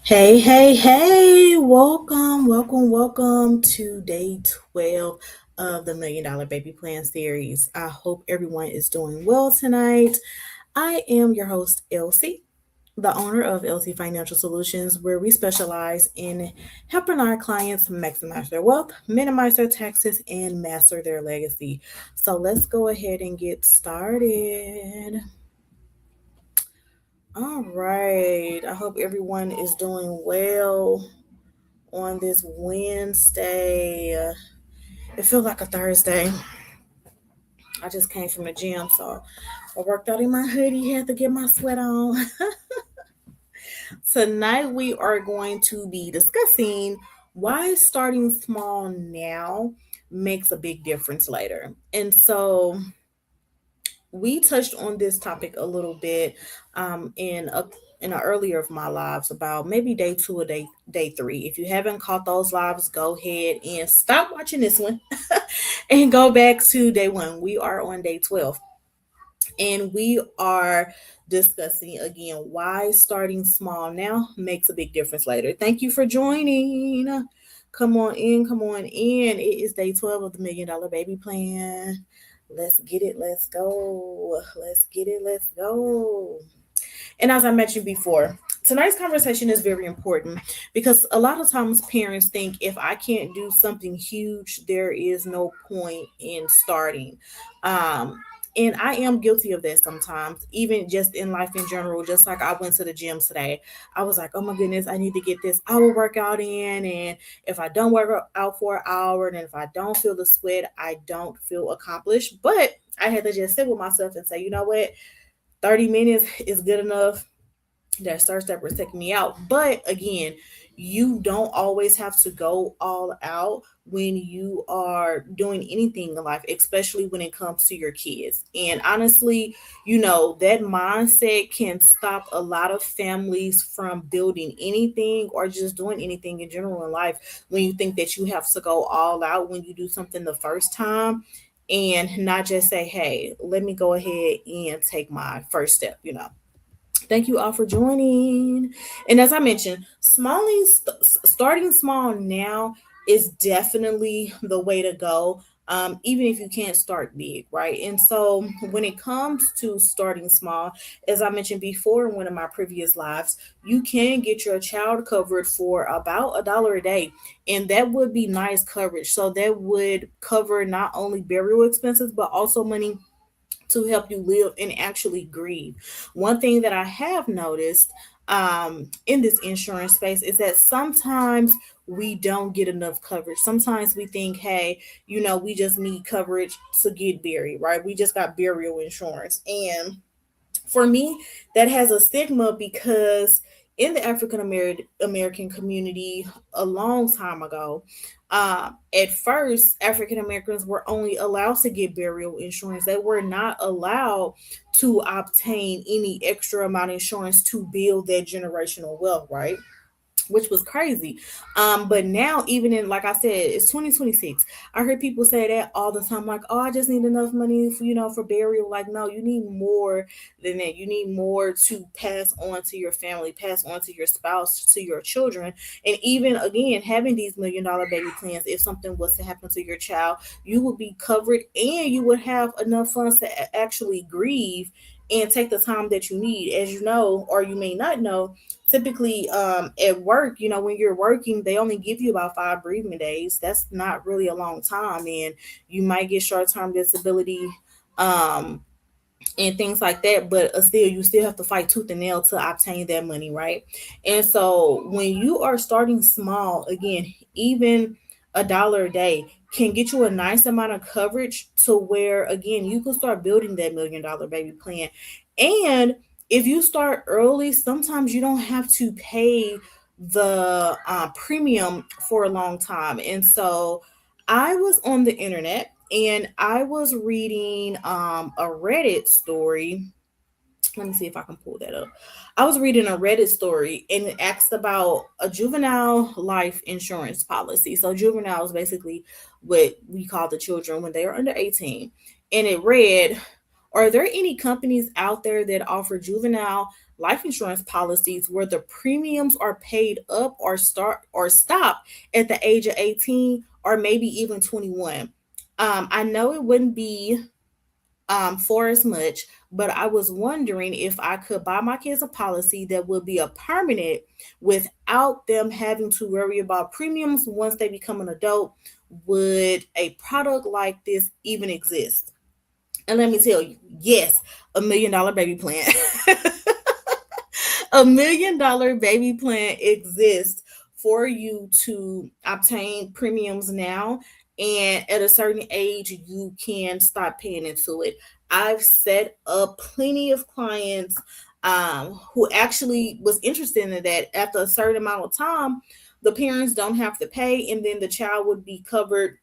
Hey, hey, hey, welcome to day 12 of the $1 Million Baby Plan series. I hope everyone is doing well tonight. I am your host, Elsie, the owner of Elsie Financial Solutions, where we specialize in helping our clients maximize their wealth, minimize their taxes, and master their legacy. So let's go ahead and get started. All right. I hope everyone is doing well on this Wednesday. It feels like a Thursday. I just came from the gym, so I worked out in my hoodie, had to get my sweat on. Tonight, we are going to be discussing why starting small now makes a big difference later. And so, we touched on this topic a little bit in an earlier of my lives about maybe day two or day three. If you haven't caught those lives, go ahead and stop watching this one and go back to day one. We are on day 12, and we are discussing again why starting small now makes a big difference later. Thank you for joining. Come on in, come on in. It is day 12 of the $1 Million Baby Plan. Let's get it, let's go. Let's get it, let's go. And as I mentioned before, tonight's conversation is very important because a lot of times parents think if I can't do something huge, there is no point in starting. Um, and I am guilty of that sometimes, even just in life in general. Just like I went to the gym today, I was like, oh my goodness, I need to get this hour workout in. And if I don't work out for an hour, and if I don't feel the sweat, I don't feel accomplished. But I had to just sit with myself and say, you know what? 30 minutes is good enough. That starts that was taking me out. But again, you don't always have to go all out when you are doing anything in life, especially when it comes to your kids. And honestly, that mindset can stop a lot of families from building anything or just doing anything in general in life when you think that you have to go all out when you do something the first time and not just say, hey, let me go ahead and take my first step. Thank you all for joining. And as I mentioned, starting small now is definitely the way to go. Even if you can't start big, right? And so when it comes to starting small, as I mentioned before in one of my previous lives, you can get your child covered for about $1 a day. And that would be nice coverage. So that would cover not only burial expenses, but also money to help you live and actually grieve. One thing that I have noticed in this insurance space is that sometimes we don't get enough coverage. Sometimes we think, hey, we just need coverage to get buried, right? We just got burial insurance. And for me, that has a stigma because in the African American community a long time ago, at first, African Americans were only allowed to get burial insurance. They were not allowed to obtain any extra amount of insurance to build their generational wealth, right? Which was crazy. But now, even in, like I said, it's 2026. I heard people say that all the time, like, oh, I just need enough money for burial. Like, no, you need more than that. You need more to pass on to your family, pass on to your spouse, to your children. And even again, having these $1 Million Baby Plans, if something was to happen to your child, you would be covered and you would have enough funds to actually grieve and take the time that you need. As you know, or you may not know, typically at work, when you're working, they only give you about 5 bereavement days. That's not really a long time, and you might get short-term disability um and things like that, but still you still have to fight tooth and nail to obtain that money, right? And so when you are starting small, again, even $1 a day can get you a nice amount of coverage to where again you can start building that $1 Million Baby Plan. And if you start early, sometimes you don't have to pay the premium for a long time. And so I was on the internet and I was reading a Reddit story. Let me see if I can pull that up. I was reading a Reddit story and it asked about a juvenile life insurance policy. So juvenile is basically what we call the children when they are under 18. and it read, are there any companies out there that offer juvenile life insurance policies where the premiums are paid up or stop at the age of 18 or maybe even 21? I know it wouldn't be for as much, but I was wondering if I could buy my kids a policy that would be a permanent without them having to worry about premiums once they become an adult. Would a product like this even exist? And let me tell you, yes, $1 million baby plan. $1 million baby plan exists for you to obtain premiums now. And at a certain age, you can stop paying into it. I've set up plenty of clients who actually was interested in that. After a certain amount of time, the parents don't have to pay, and then the child would be covered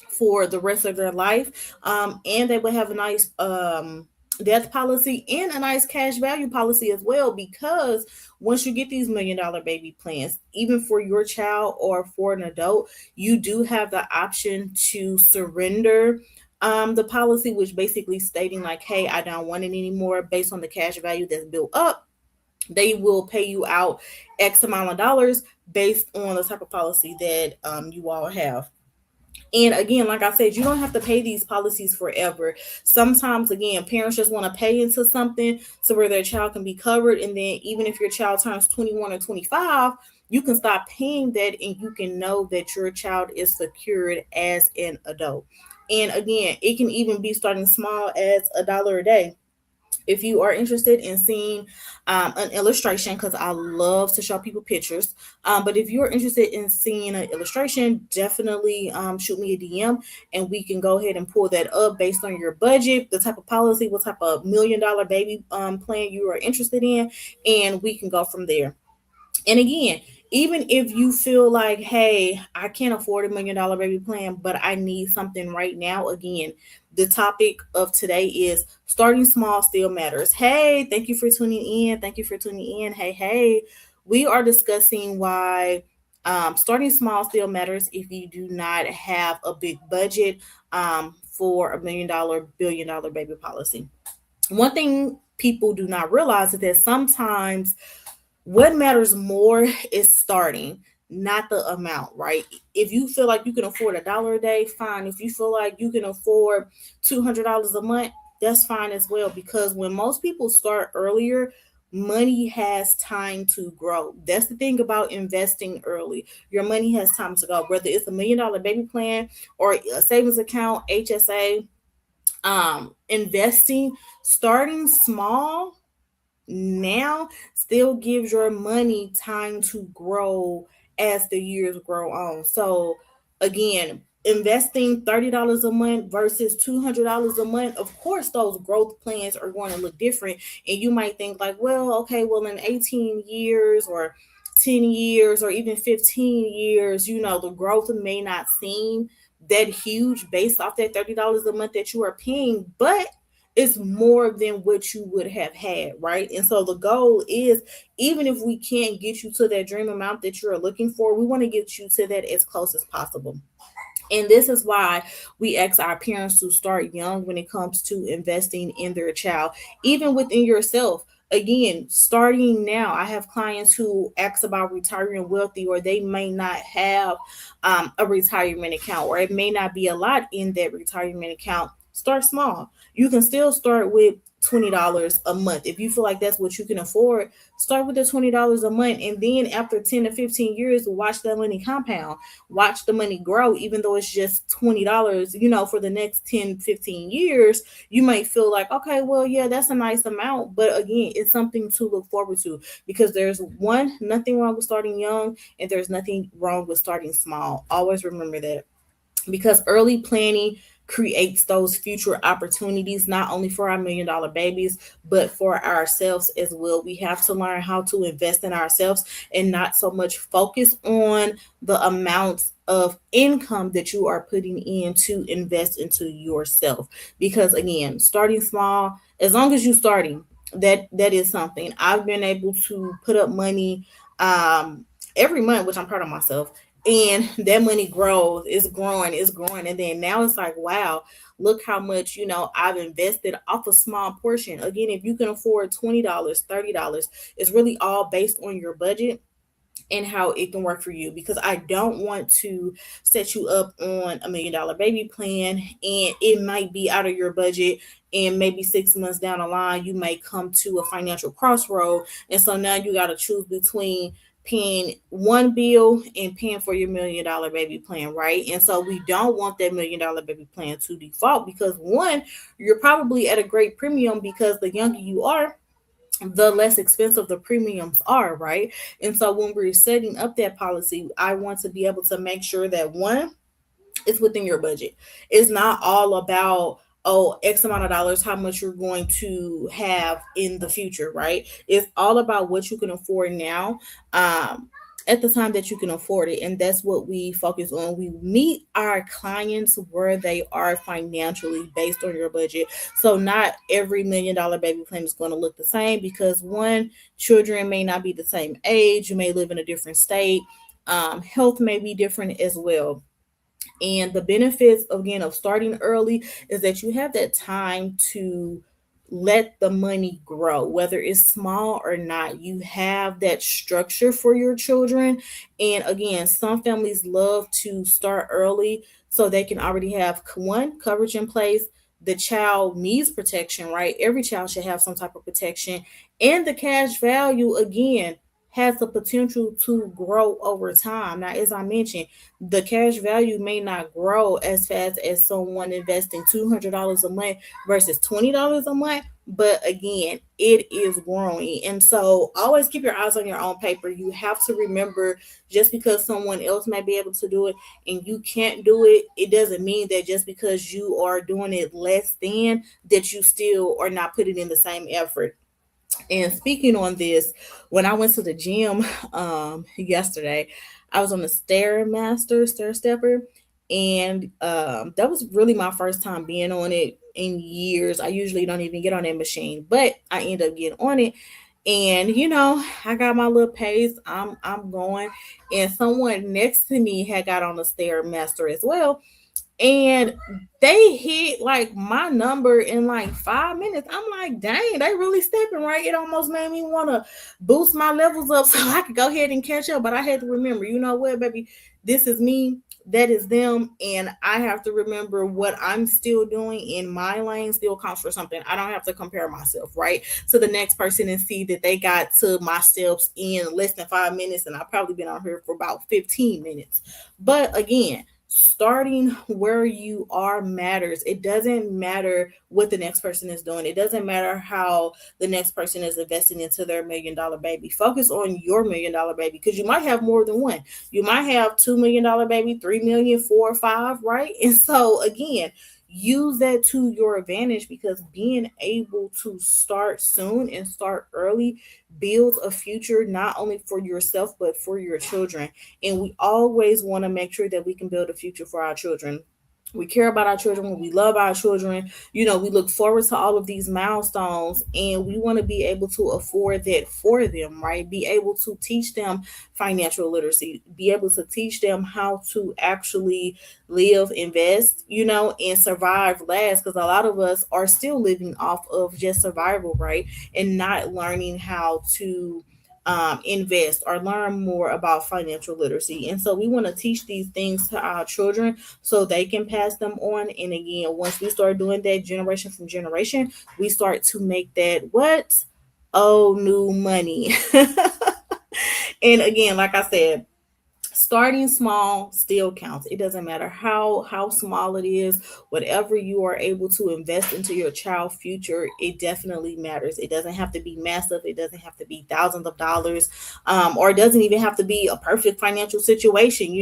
for the rest of their life. And they would have a nice death policy and a nice cash value policy as well, because once you get these $1 million baby plans, even for your child or for an adult, you do have the option to surrender the policy, which basically stating like, hey, I don't want it anymore. Based on the cash value that's built up, they will pay you out X amount of dollars based on the type of policy that you all have. And again, like I said, you don't have to pay these policies forever. Sometimes, again, parents just want to pay into something so where their child can be covered. And then, even if your child turns 21 or 25, you can stop paying that and you can know that your child is secured as an adult. And again, it can even be starting small as $1 a day. If you are interested in seeing an illustration, because I love to show people pictures, but if you're interested in seeing an illustration, definitely shoot me a DM and we can go ahead and pull that up based on your budget, the type of policy, what type of $1 million baby plan you are interested in, and we can go from there. And again, even if you feel like, hey, I can't afford $1 million baby plan, but I need something right now, again, the topic of today is starting small still matters. Hey, thank you for tuning in. Thank you for tuning in. Hey, hey, we are discussing why starting small still matters if you do not have a big budget for $1 million, $1 billion baby policy. One thing people do not realize is that sometimes what matters more is starting, not the amount, right? If you feel like you can afford $1 a day, fine. If you feel like you can afford $200 a month, that's fine as well. Because when most people start earlier, money has time to grow. That's the thing about investing early. Your money has time to go, whether it's $1 million baby plan or a savings account, HSA, investing, starting small now still gives your money time to grow as the years grow on. So again, investing $30 a month versus $200 a month, of course those growth plans are going to look different. And you might think like, well, okay, well, in 18 years or 10 years or even 15 years, the growth may not seem that huge based off that $30 a month that you are paying, but it's more than what you would have had, right? And so the goal is, even if we can't get you to that dream amount that you're looking for, we want to get you to that as close as possible. And this is why we ask our parents to start young when it comes to investing in their child, even within yourself. Again, starting now, I have clients who ask about retiring wealthy, or they may not have a retirement account, or it may not be a lot in that retirement account. Start small. You can still start with $20 a month. If you feel like that's what you can afford, start with the $20 a month. And then after 10 to 15 years, watch that money compound, watch the money grow, even though it's just $20, for the next 10, 15 years. You might feel like, okay, well, yeah, that's a nice amount. But again, it's something to look forward to, because there's nothing wrong with starting young, and there's nothing wrong with starting small. Always remember that, because early planning creates those future opportunities, not only for our $1 million babies, but for ourselves as well. We have to learn how to invest in ourselves and not so much focus on the amounts of income that you are putting in to invest into yourself. Because again, starting small, as long as you're starting, that is something. I've been able to put up money every month, which I'm proud of myself. And that money grows, it's growing. And then now it's like, wow, look how much, I've invested off a small portion. Again, if you can afford $20, $30, it's really all based on your budget and how it can work for you, because I don't want to set you up on $1 million baby plan and it might be out of your budget, and maybe 6 months down the line you may come to a financial crossroad, and so now you got to choose between paying one bill and paying for your $1 million baby plan, right? And so we don't want that $1 million baby plan to default, because one, you're probably at a great premium, because the younger you are, the less expensive the premiums are, right? And so when we're setting up that policy, I want to be able to make sure that one, it's within your budget. It's not all about, oh, X amount of dollars, how much you're going to have in the future, right? It's all about what you can afford now. At the time that you can afford it. And that's what we focus on. We meet our clients where they are financially based on your budget. So not every $1 million baby plan is going to look the same, because one, children may not be the same age, you may live in a different state, health may be different as well. And the benefits, again, of starting early is that you have that time to let the money grow, whether it's small or not. You have that structure for your children. And again, some families love to start early so they can already have one, coverage in place. The child needs protection, right? Every child should have some type of protection. And the cash value, again, has the potential to grow over time. Now, as I mentioned, the cash value may not grow as fast as someone investing $200 a month versus $20 a month. But again, it is growing. And so always keep your eyes on your own paper. You have to remember, just because someone else may be able to do it and you can't do it, it doesn't mean that just because you are doing it less than, that you still are not putting in the same effort. And speaking on this, when I went to the gym yesterday, I was on the stair stepper, and that was really my first time being on it in years. I usually don't even get on that machine, but I end up getting on it. And I got my little pace. I'm going, and someone next to me had got on the stairmaster as well, and they hit like my number in like 5 minutes. I'm like, dang, they really stepping, right? It almost made me want to boost my levels up so I could go ahead and catch up. But I had to remember, you know what, baby, this is me, that is them, and I have to remember what I'm still doing in my lane still counts for something. I don't have to compare myself, right, to the next person and see that they got to my steps in less than 5 minutes, and I've probably been on here for about 15 minutes. But again, starting where you are matters. It doesn't matter what the next person is doing. It doesn't matter how the next person is investing into their $1 million baby. Focus on your $1 million baby, because you might have more than one. You might have $2 million baby, 3 million, 4 or 5, right? And so again, use that to your advantage, because being able to start soon and start early builds a future not only for yourself but for your children. And we always want to make sure that we can build a future for our children. We care about our children, we love our children. We look forward to all of these milestones, and we want to be able to afford that for them, right? Be able to teach them financial literacy, be able to teach them how to actually live, invest, and survive last, because a lot of us are still living off of just survival, right? And not learning how to invest or learn more about financial literacy. And so we want to teach these things to our children so they can pass them on. And again, once we start doing that generation from generation, we start to make that what? Oh, new money. And again, like I said, starting small still counts. It doesn't matter how small it is. Whatever you are able to invest into your child's future, it definitely matters. It doesn't have to be massive. It doesn't have to be thousands of dollars, or it doesn't even have to be a perfect financial situation.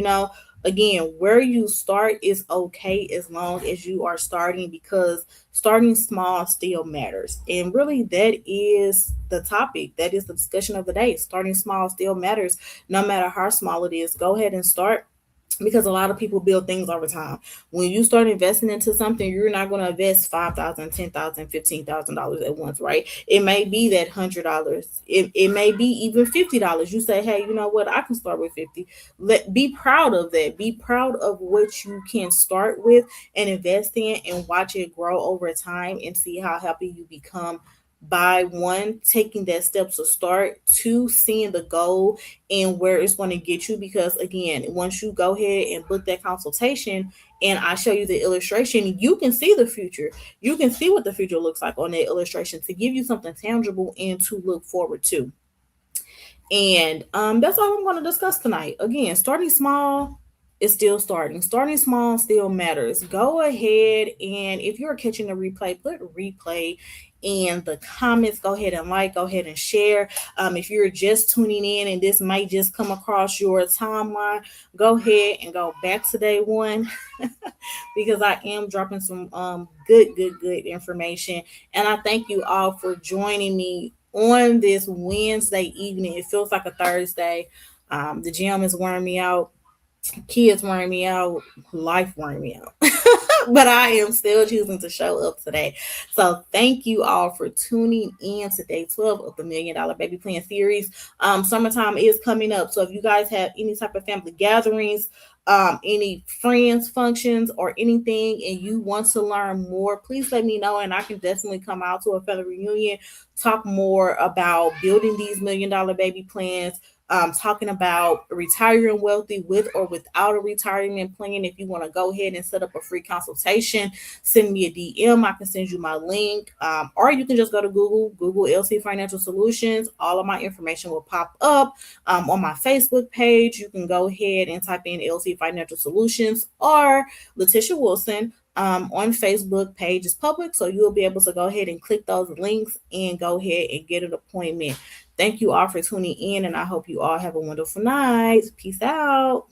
Again, where you start is okay as long as you are starting, because starting small still matters. And really, that is the topic. That is the discussion of the day. Starting small still matters, no matter how small it is. Go ahead and start. because a lot of people build things over time. When you start investing into something, you're not going to invest 5,000, 10,000, $15,000 at once, right? It may be that $100. It may be even $50. You say, hey, you know what? I can start with 50. Be proud of that. Be proud of what you can start with and invest in, and watch it grow over time, and see how happy you become by one, taking that steps to start, two, seeing the goal and where it's going to get you. Because again, once you go ahead and book that consultation and I show you the illustration, you can see the future. You can see what the future looks like on that illustration, to give you something tangible and to look forward to. And that's all I'm going to discuss tonight. Again, starting small is still starting. Starting small still matters. Go ahead, and if you're catching the replay, put replay in the comments. Go ahead and like, go ahead and share. If you're just tuning in and this might just come across your timeline, go ahead and go back to day one because I am dropping some good information. And I thank you all for joining me on this Wednesday evening. It feels like a Thursday. The gym is wearing me out, kids wearing me out, life wearing me out. But I am still choosing to show up today. So thank you all for tuning in to day 12 of the $1,000,000 Baby Plan series. Summertime is coming up. So if you guys have any type of family gatherings, any friends functions or anything, and you want to learn more, please let me know, and I can definitely come out to a family reunion, talk more about building these $1,000,000 baby plans, talking about retiring wealthy with or without a retirement plan. If you want to go ahead and set up a free consultation, send me a DM. I can send you my link, or you can just go to Google LC Financial Solutions. All of my information will pop up. On my Facebook page, you can go ahead and type in LC Financial Solutions or Letitia Wilson. On Facebook page is public, so you'll be able to go ahead and click those links and go ahead and get an appointment. Thank you all for tuning in, and I hope you all have a wonderful night. Peace out.